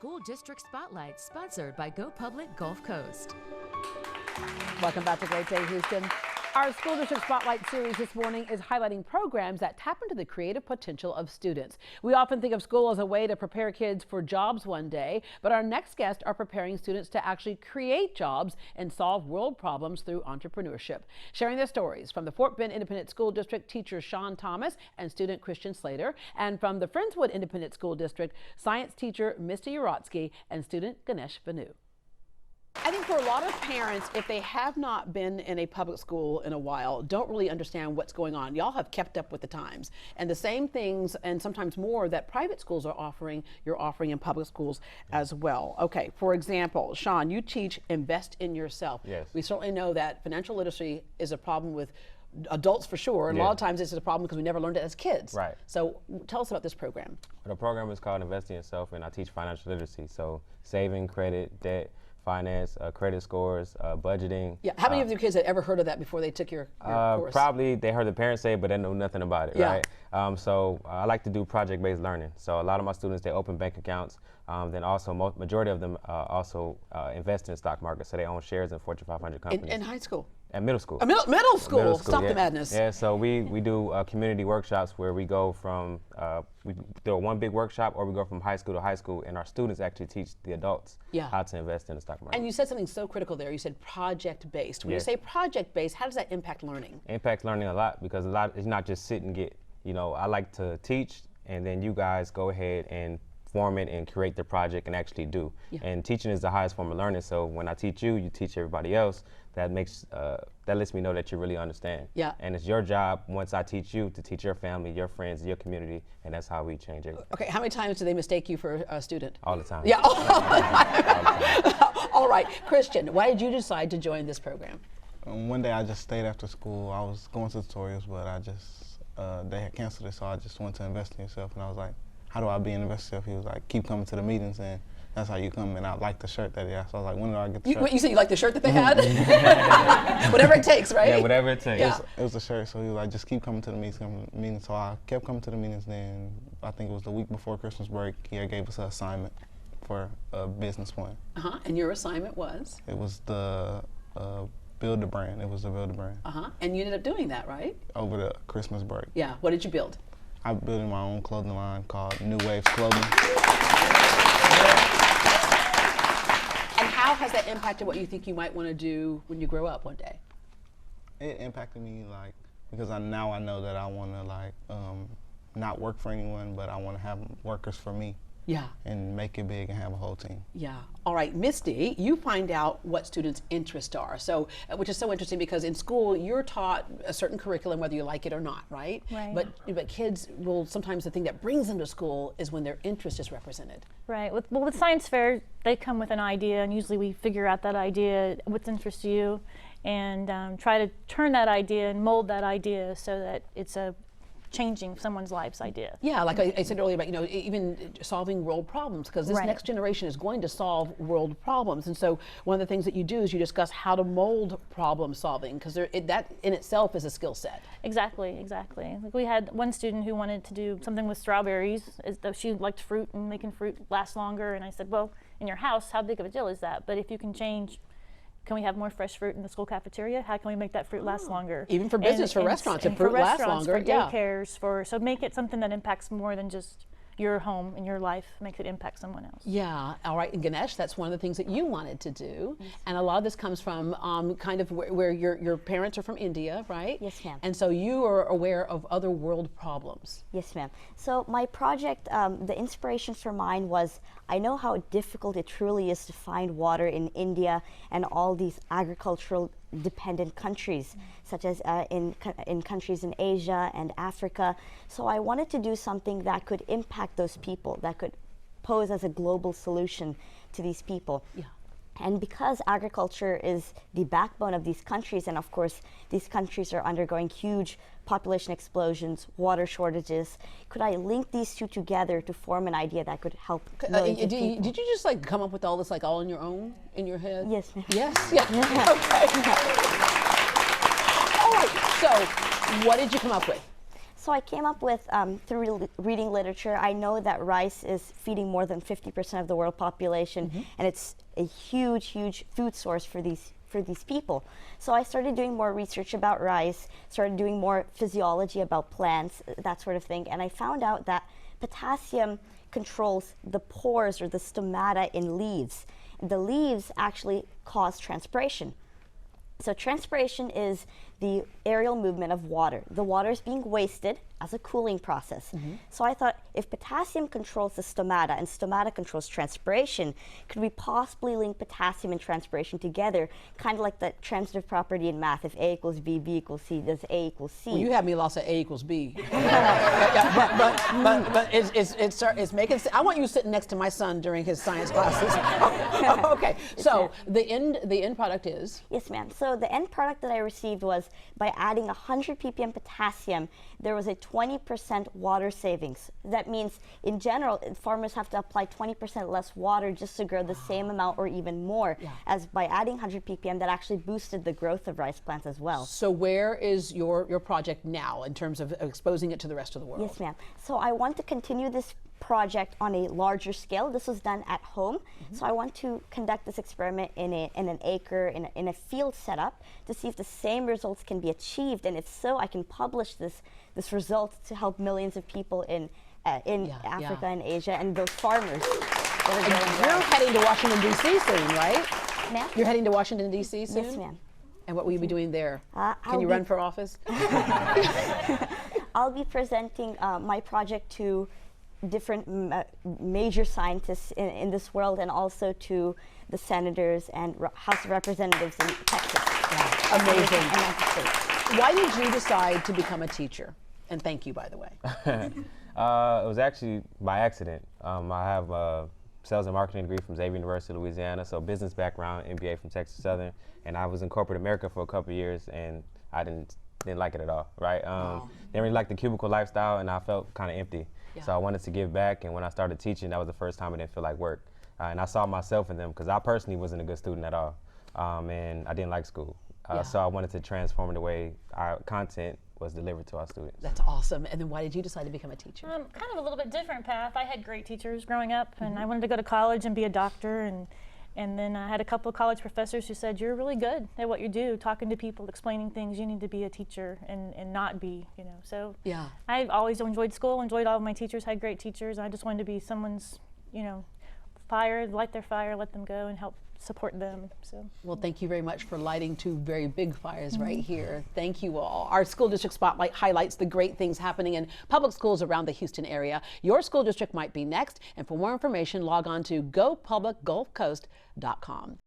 School District Spotlight, sponsored by Go Public Gulf Coast. Welcome back to Great Day Houston. Our School District Spotlight series this morning is highlighting programs that tap into the creative potential of students. We often think of school as a way to prepare kids for jobs one day, but our next guests are preparing students to actually create jobs and solve world problems through entrepreneurship. Sharing their stories from the Fort Bend Independent School District, teacher Sean Thomas and student Christian Slater, and from the Friendswood Independent School District, science teacher Misty Uratsky and student Ganesh Banu. I think for a lot of parents, if they have not been in a public school in a while, don't really understand what's going on. Y'all have kept up with the times. And the same things, and sometimes more, that private schools are offering, you're offering in public schools as well. Okay, for example, Sean, you teach Invest in Yourself. Yes. We certainly know that financial literacy is a problem with adults for sure, and a lot of times this is a problem because we never learned it as kids. Right. So tell us about this program. The program is called Invest in Yourself, and I teach financial literacy. So saving, credit, debt, finance, credit scores, budgeting. Yeah, how many of your kids had ever heard of that before they took your course? Probably they heard the parents say it, but they know nothing about it, right? So I like to do project-based learning. So a lot of my students, they open bank accounts. Then also, majority of them also invest in the stock market, so they own shares in Fortune 500 companies. In high school? At middle school. Middle school. Stop yeah. the madness. Yeah, so we do community workshops where we go from, we do one big workshop, or we go from high school to high school, and our students actually teach the adults how to invest in the stock market. And you said something so critical there. You said project-based. When you say project-based, how does that impact learning? Impacts learning a lot, because it's not just sit and get. You know, I like to teach, and then you guys go ahead and form it and create the project and actually do. And teaching is the highest form of learning, so when I teach you, you teach everybody else. That makes that lets me know that you really understand. And it's your job, once I teach you, to teach your family, your friends, your community, and that's how we change it. Okay, how many times do they mistake you for a student? All the time. Yeah. All right, Christian, why did you decide to join this program? One day I just stayed after school. I was going to tutorials, but I just they had canceled it, so I just went to Invest in Yourself, and I was like, how do I be in Invest in Yourself? He was like, keep coming to the meetings, and that's how you come. And I like the shirt that he had. So I was like, when do I get the shirt? You said you like the shirt that they had? Whatever it takes, right? Yeah, whatever it takes. It was the shirt, so he was like, just keep coming to the meetings. So I kept coming to the meetings. Then I think it was the week before Christmas break, he gave us an assignment for a business plan. And your assignment was? It was the build a brand. It was the build a brand. And you ended up doing that, right? Over the Christmas break. Yeah. What did you build? I'm building my own clothing line called New Waves Clothing. And how has that impacted what you think you might want to do when you grow up one day? It impacted me, like, because now I know that I want to, like, not work for anyone, but I want to have workers for me. And make it big and have a whole team. All right, Misty, you find out what students' interests are. So, which is so interesting, because in school you're taught a certain curriculum whether you like it or not, right? But kids will sometimes, the thing that brings them to school is when their interest is represented. Right. With science fair, they come with an idea, and usually we figure out that idea, what interests you, and try to turn that idea and mold that idea so that it's a changing someone's life's idea. Yeah, like I said earlier about, you know, even solving world problems, because this next generation is going to solve world problems. And so one of the things that you do is you discuss how to mold problem solving, because that in itself is a skill set. Exactly. Like we had one student who wanted to do something with strawberries, as though she liked fruit and making fruit last longer. And I said, well, in your house, how big of a deal is that? But if you can change, can we have more fresh fruit in the school cafeteria? How can we make that fruit last longer? Even for business, for restaurants, if fruit lasts longer. For daycares, so make it something that impacts more than just your home and your life, makes it impact someone else. Yeah, all right, and Ganesh, that's one of the things that you wanted to do. And a lot of this comes from kind of where your parents are from India, right? Yes, ma'am. And so you are aware of other world problems. Yes, ma'am. So my project, the inspiration for mine was, I know how difficult it truly is to find water in India and all these agricultural dependent countries, such as in countries in Asia and Africa. So I wanted to do something that could impact those people, that could pose as a global solution to these people. And because agriculture is the backbone of these countries, and of course these countries are undergoing huge population explosions, water shortages, could I link these two together to form an idea that could help millions of people? Did you just like come up with all this like all on your own, in your head? Yes, ma'am. Yes? Yeah. Okay. All right, so what did you come up with? So I came up with, through reading literature, I know that rice is feeding more than 50% of the world population, and it's a huge, huge food source for these people. So I started doing more research about rice, started doing more physiology about plants, that sort of thing, and I found out that potassium controls the pores or the stomata in leaves. The leaves actually cause transpiration. So transpiration is the aerial movement of water. The water is being wasted as a cooling process. So I thought, if potassium controls the stomata and stomata controls transpiration, could we possibly link potassium and transpiration together, kind of like the transitive property in math? If A equals B, B equals C, does A equals C? Well, you have me lost at A equals B. but it's making sense. I want you sitting next to my son during his science classes. Okay, so the end product is? Yes, ma'am. So the end product that I received was, by adding 100 ppm potassium, there was a 20% water savings. That means, in general, farmers have to apply 20% less water just to grow the same amount or even more. As by adding 100 ppm, that actually boosted the growth of rice plants as well. So where is your project now in terms of exposing it to the rest of the world? Yes, ma'am. So I want to continue this project on a larger scale. This was done at home, so I want to conduct this experiment in an acre, in a field setup, to see if the same results can be achieved, and if so, I can publish this result to help millions of people in Africa and Asia, and those farmers. You're heading to Washington, D.C. soon, right? Ma'am? You're heading to Washington, D.C. soon? Yes, ma'am. And what will you be doing there? Can you I'll run for office? I'll be presenting my project to different major scientists in this world, and also to the senators and House of Representatives in Texas. Amazing. And United States. Why did you decide to become a teacher? And thank you, by the way. It was actually by accident. I have a sales and marketing degree from Xavier University, Louisiana, so business background, MBA from Texas Southern, and I was in corporate America for a couple of years, and I didn't like it at all, right? Didn't really like the cubicle lifestyle, and I felt kind of empty. So I wanted to give back, and when I started teaching, that was the first time it didn't feel like work. And I saw myself in them, because I personally wasn't a good student at all, and I didn't like school. So I wanted to transform the way our content was delivered to our students. That's awesome. And then why did you decide to become a teacher? Kind of a little bit different path. I had great teachers growing up, and I wanted to go to college and be a doctor, and then I had a couple of college professors who said, you're really good at what you do, talking to people, explaining things. You need to be a teacher and not be, So I've always enjoyed school, enjoyed all of my teachers, had great teachers. I just wanted to be someone's, fire, light their fire, let them go, and help support them. So. Well, thank you very much for lighting two very big fires right here. Thank you all. Our school district spotlight highlights the great things happening in public schools around the Houston area. Your school district might be next, and for more information, log on to gopublicgulfcoast.com.